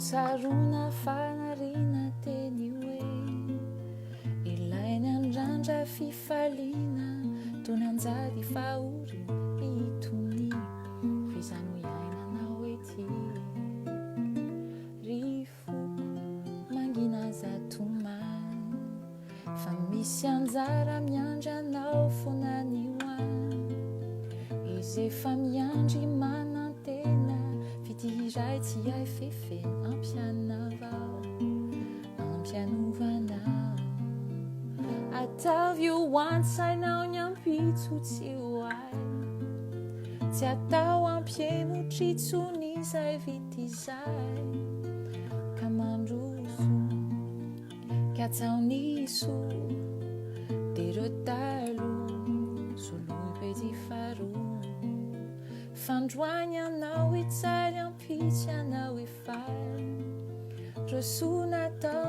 sarona fanarina teny hoe ilainy andrandra fifaliana tony anjady fahory itony fizano iainanao ety ry foko mangina zatomany fa misy anjara miandranao fonany hoany izy efa miandry manantena fitiray tsy hay fefe ampianavao ampianovanao ataovy io antsainao ny ampitsotsy hoay tsy atao ampienotritsony izay vitizay ka mandroso katsaoniso de reo talo soloy pety faroa fandroany anao itsary ampitsy anao efaly reo soa natao